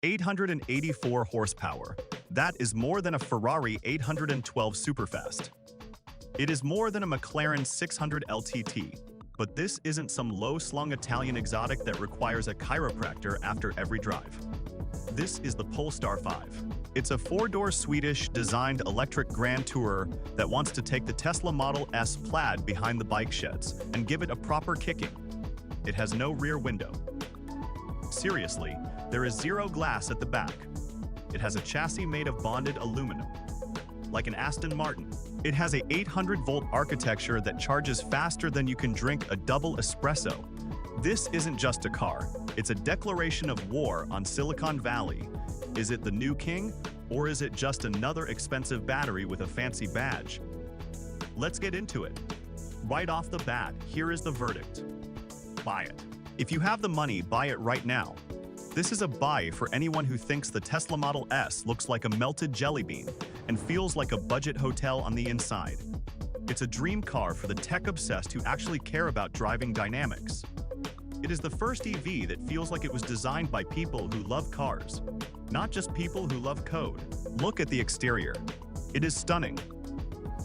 884 horsepower. That is more than a Ferrari 812 Superfast. It is more than a McLaren 600 LTT. But this isn't some low-slung Italian exotic that requires a chiropractor after every drive. This is the Polestar 5. It's a four-door Swedish-designed electric grand tourer that wants to take the Tesla Model S Plaid behind the bike sheds and give it a proper kicking. It has no rear window. Seriously, there is zero glass at the back. It has a chassis made of bonded aluminum, like an Aston Martin. It has a 800-volt architecture that charges faster than you can drink a double espresso. This isn't just a car, it's a declaration of war on Silicon Valley. Is it the new king, or is it just another expensive battery with a fancy badge? Let's get into it. Right off the bat, here is the verdict. Buy it. If you have the money, buy it right now. This is a buy for anyone who thinks the Tesla Model S looks like a melted jelly bean and feels like a budget hotel on the inside. It's a dream car for the tech-obsessed who actually care about driving dynamics. It is the first EV that feels like it was designed by people who love cars, not just people who love code. Look at the exterior. It is stunning.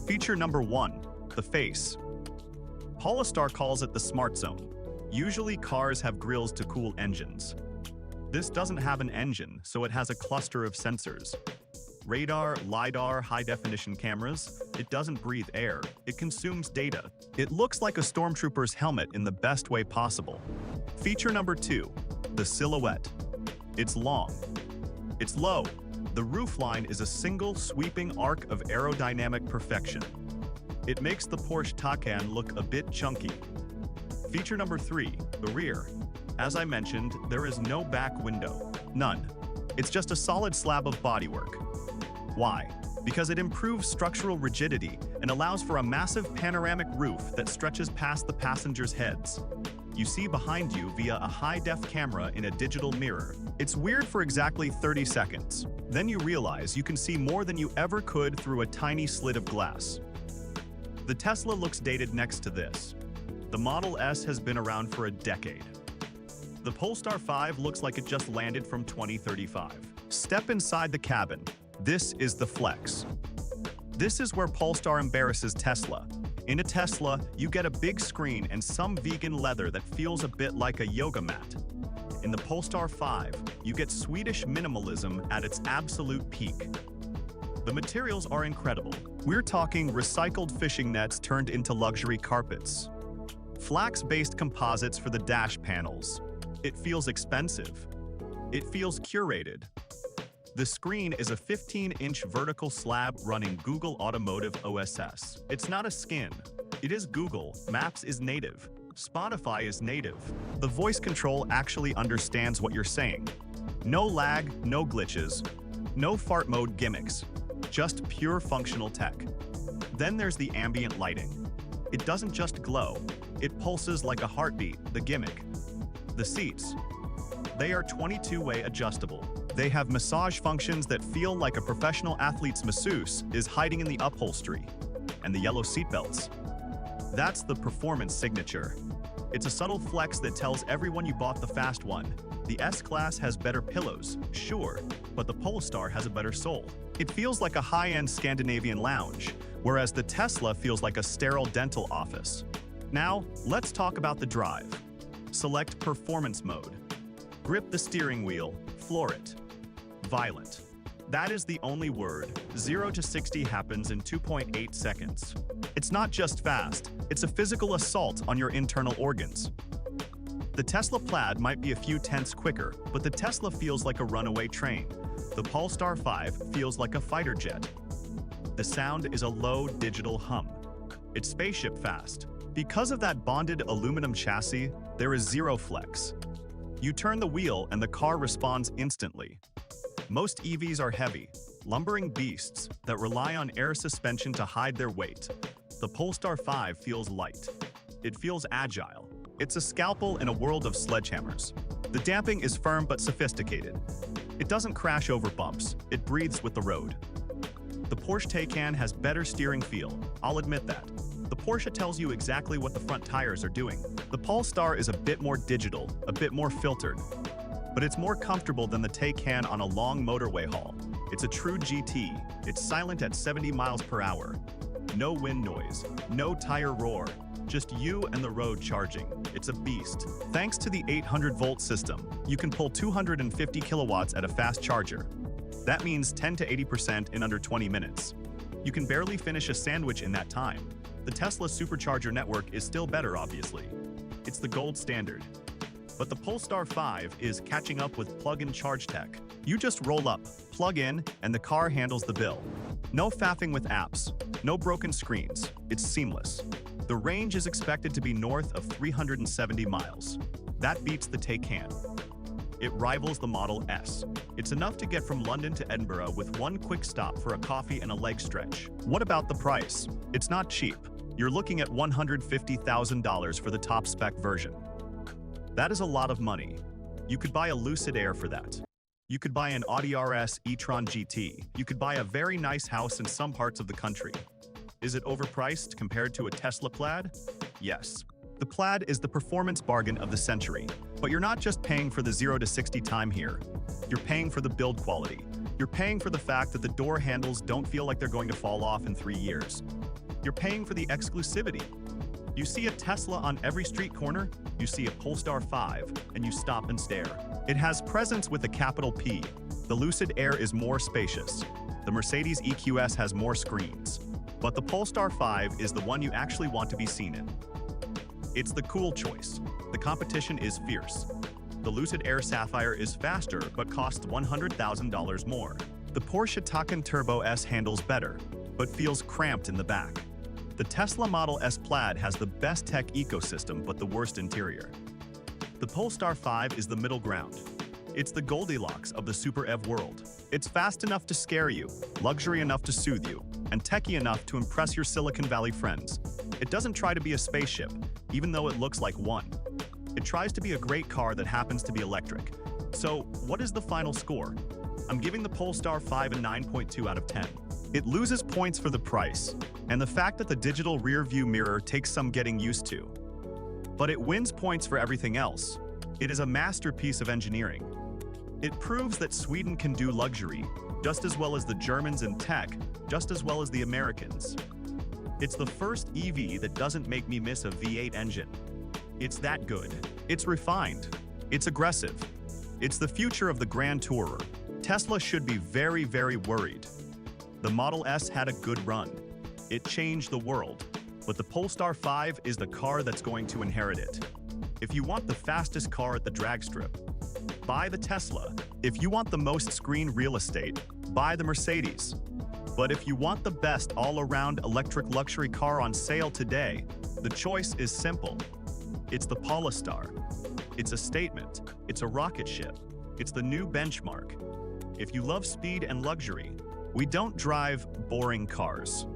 Feature number 1, the face. Polestar calls it the SmartZone. Usually cars have grills to cool engines. This doesn't have an engine, so it has a cluster of sensors. Radar, LiDAR, high-definition cameras. It doesn't breathe air. It consumes data. It looks like a stormtrooper's helmet in the best way possible. Feature number 2, the silhouette. It's long. It's low. The roofline is a single sweeping arc of aerodynamic perfection. It makes the Porsche Taycan look a bit chunky. Feature number 3, the rear. As I mentioned, there is no back window. None. It's just a solid slab of bodywork. Why? Because it improves structural rigidity and allows for a massive panoramic roof that stretches past the passengers' heads. You see behind you via a high-def camera in a digital mirror. It's weird for exactly 30 seconds. Then you realize you can see more than you ever could through a tiny slit of glass. The Tesla looks dated next to this. The Model S has been around for a decade. The Polestar 5 looks like it just landed from 2035. Step inside the cabin. This is the flex. This is where Polestar embarrasses Tesla. In a Tesla, you get a big screen and some vegan leather that feels a bit like a yoga mat. In the Polestar 5, you get Swedish minimalism at its absolute peak. The materials are incredible. We're talking recycled fishing nets turned into luxury carpets. Flax-based composites for the dash panels. It feels expensive. It feels curated. The screen is a 15-inch vertical slab running Google Automotive OSS. It's not a skin. It is Google. Maps is native. Spotify is native. The voice control actually understands what you're saying. No lag, no glitches, no fart mode gimmicks. Just pure functional tech. Then there's the ambient lighting. It doesn't just glow. It pulses like a heartbeat, the gimmick. The seats. They are 22-way adjustable. They have massage functions that feel like a professional athlete's masseuse is hiding in the upholstery. And the yellow seatbelts. That's the performance signature. It's a subtle flex that tells everyone you bought the fast one. The S-Class has better pillows, sure, but the Polestar has a better soul. It feels like a high-end Scandinavian lounge, whereas the Tesla feels like a sterile dental office. Now, let's talk about the drive. Select Performance Mode. Grip the steering wheel, floor it. Violent. That is the only word. 0 to 60 happens in 2.8 seconds. It's not just fast, it's a physical assault on your internal organs. The Tesla Plaid might be a few tenths quicker, but the Tesla feels like a runaway train. The Polestar 5 feels like a fighter jet. The sound is a low digital hum. It's spaceship fast. Because of that bonded aluminum chassis, there is zero flex. You turn the wheel and the car responds instantly. Most EVs are heavy, lumbering beasts that rely on air suspension to hide their weight. The Polestar 5 feels light. It feels agile. It's a scalpel in a world of sledgehammers. The damping is firm but sophisticated. It doesn't crash over bumps, it breathes with the road. The Porsche Taycan has better steering feel, I'll admit that. The Porsche tells you exactly what the front tires are doing. The Polestar is a bit more digital, a bit more filtered. but it's more comfortable than the Taycan on a long motorway haul. It's a true GT. It's silent at 70 miles per hour. No wind noise, no tire roar, just you and the road charging. It's a beast. Thanks to the 800-volt system, you can pull 250 kilowatts at a fast charger. That means 10 to 80% in under 20 minutes. You can barely finish a sandwich in that time. The Tesla supercharger network is still better, obviously. It's the gold standard. But the Polestar 5 is catching up with plug-in charge tech. You just roll up, plug in, and the car handles the bill. No faffing with apps, no broken screens. It's seamless. The range is expected to be north of 370 miles. That beats the Taycan. It rivals the Model S. It's enough to get from London to Edinburgh with one quick stop for a coffee and a leg stretch. What about the price? It's not cheap. You're looking at $150,000 for the top spec version. That is a lot of money. You could buy a Lucid Air for that. You could buy an Audi RS e-tron GT. You could buy a very nice house in some parts of the country. Is it overpriced compared to a Tesla Plaid? Yes. The Plaid is the performance bargain of the century. But you're not just paying for the 0 to 60 time here. You're paying for the build quality. You're paying for the fact that the door handles don't feel like they're going to fall off in 3 years. You're paying for the exclusivity. You see a Tesla on every street corner, you see a Polestar 5, and you stop and stare. It has presence with a capital P. The Lucid Air is more spacious. The Mercedes EQS has more screens. But the Polestar 5 is the one you actually want to be seen in. It's the cool choice. The competition is fierce. The Lucid Air Sapphire is faster but costs $100,000 more. The Porsche Taycan Turbo S handles better, but feels cramped in the back. The Tesla Model S Plaid has the best tech ecosystem but the worst interior. The Polestar 5 is the middle ground. It's the Goldilocks of the Super EV world. It's fast enough to scare you, luxury enough to soothe you, and techy enough to impress your Silicon Valley friends. It doesn't try to be a spaceship, even though it looks like one. It tries to be a great car that happens to be electric. So, what is the final score? I'm giving the Polestar 5 a 9.2 out of 10. It loses points for the price, and the fact that the digital rear-view mirror takes some getting used to. But it wins points for everything else. It is a masterpiece of engineering. It proves that Sweden can do luxury, just as well as the Germans in tech, just as well as the Americans. It's the first EV that doesn't make me miss a V8 engine. It's that good. It's refined. It's aggressive. It's the future of the Grand Tourer. Tesla should be very, very worried. The Model S had a good run. It changed the world. But the Polestar 5 is the car that's going to inherit it. If you want the fastest car at the drag strip, buy the Tesla. If you want the most screen real estate, buy the Mercedes. But if you want the best all-around electric luxury car on sale today, the choice is simple. It's the Polestar. It's a statement. It's a rocket ship. It's the new benchmark. If you love speed and luxury, we don't drive boring cars.